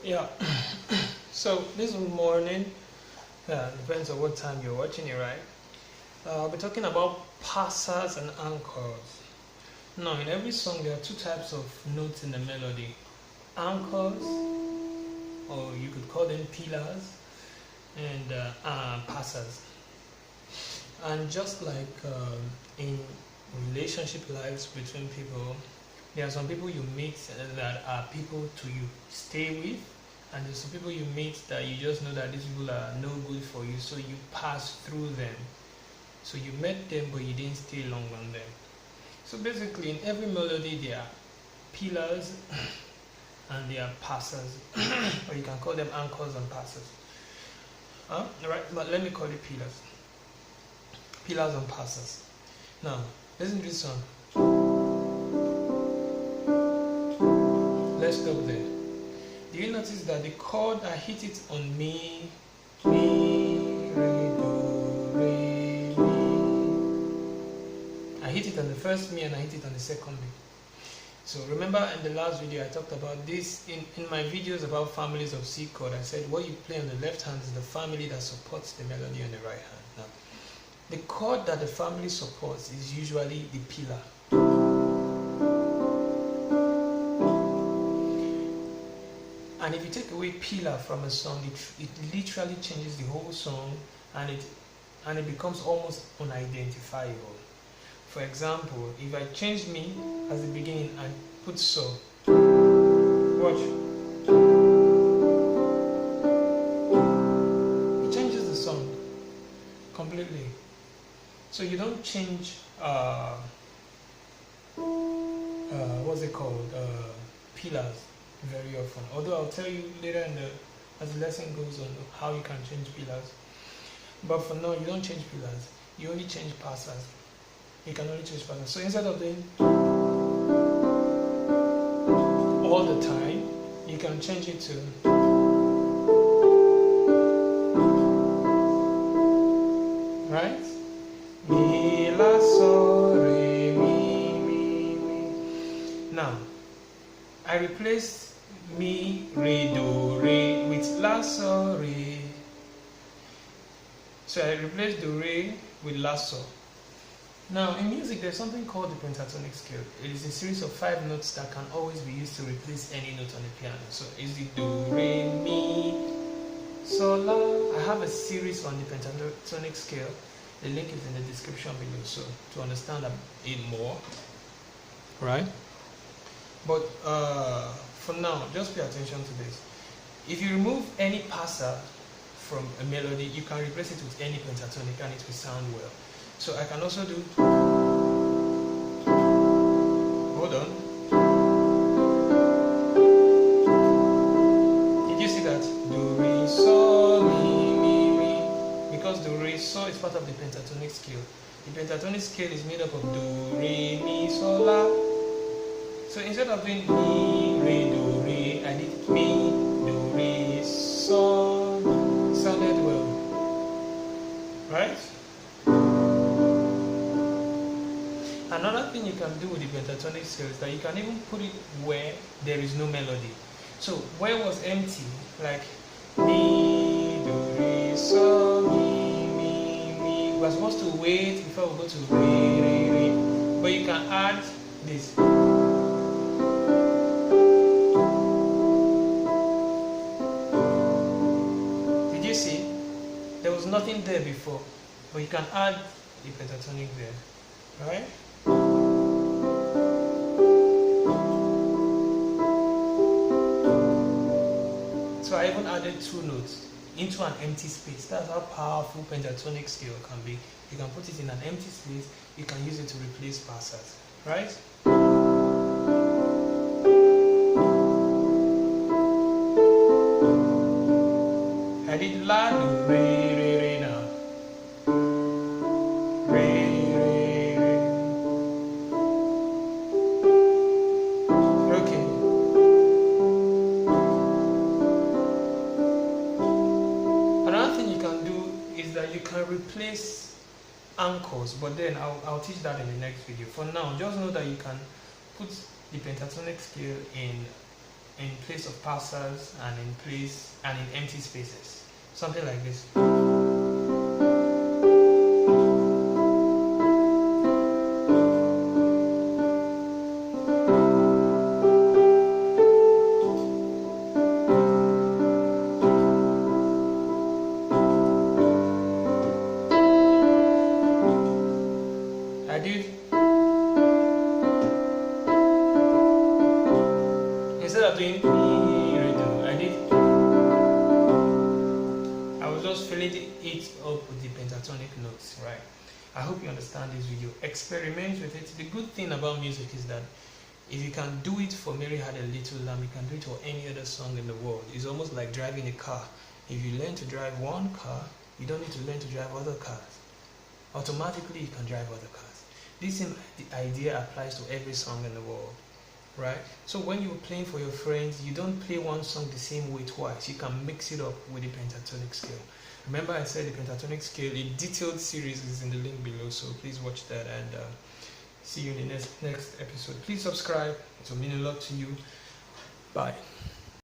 Yeah. So this morning, depends on what time you're watching it, right? I'll be talking about passers and anchors. Now, in every song, there are two types of notes in the melody: anchors, or you could call them pillars, and passers. And just like in relationship lives between people, there are some people you meet that are people to you stay with, and there's some people you meet that you just know that these people are no good for you, so you pass through them. So you met them, but you didn't stay long on them. So basically, in every melody, there are pillars and there are passers, or you can call them anchors and passers. Right? But let me call it pillars. Pillars and passers. Now, listen to this song. Let's stop there. Do you notice that the chord I hit it on mi, re, do, re, mi. I hit it on the first mi and I hit it on the second mi. So remember in the last video I talked about this in my videos about families of C chord. I said what you play on the left hand is the family that supports the melody on the right hand. Now, the chord that the family supports is usually the pillar. And if you take away pillar from a song, it literally changes the whole song, and it becomes almost unidentifiable. For example, if I change me as the beginning and put so, watch. It changes the song completely. So you don't change what's it called? Pillars very often. Although I'll tell you later as the lesson goes on how you can change pillars. But for now, you don't change pillars. You only change passers. You can only change passers. So instead of doing all the time, you can change it to right? Mi, la, so, re, mi. Now, I replaced mi, re, do, re with la, so, re. So I replaced do, re with la, so. Now in music there's something called the pentatonic scale. It is a series of 5 notes that can always be used to replace any note on the piano. So it's the do, re, mi, so, la. I have a series on the pentatonic scale. The link is in the description below, so to understand it more, right? But for now, just pay attention to this. If you remove any passer from a melody, you can replace it with any pentatonic and it will sound well. So I can also do, hold on. Did you see that? Do, re, so, mi. Because do, re, so is part of the pentatonic scale. The pentatonic scale is made up of do, re, mi, so, la. So instead of doing mi, re, do, re, I did mi, do, re, so. Sounded well, right? Another thing you can do with the pentatonic scale is that you can even put it where there is no melody. So where it was empty, like mi, do, re, so, mi. We're supposed to wait before we go to re. But you can add this. Did you see? There was nothing there before, but you can add the pentatonic there, right? So I even added 2 notes into an empty space. That's how powerful pentatonic scale can be. You can put it in an empty space, you can use it to replace passers, right? I did la, do, re now. Re. Okay. Another thing you can do is that you can replace anchors, but then I'll teach that in the next video. For now, just know that you can put the pentatonic scale in in place of passers and in empty spaces. Something like this. I did, instead of doing rhythm, I was just filling it up with the pentatonic notes, right? I hope you understand this video. Experiment with it. The good thing about music is that if you can do it for Mary Had a Little Lamb, you can do it for any other song in the world. It's almost like driving a car. If you learn to drive one car, you don't need to learn to drive other cars. Automatically, you can drive other cars. This same idea applies to every song in the world, right? So when you're playing for your friends, you don't play one song the same way twice. You can mix it up with the pentatonic scale. Remember I said the pentatonic scale, a detailed series is in the link below, so please watch that, and see you in the next episode. Please subscribe, it will mean a lot to you. Bye.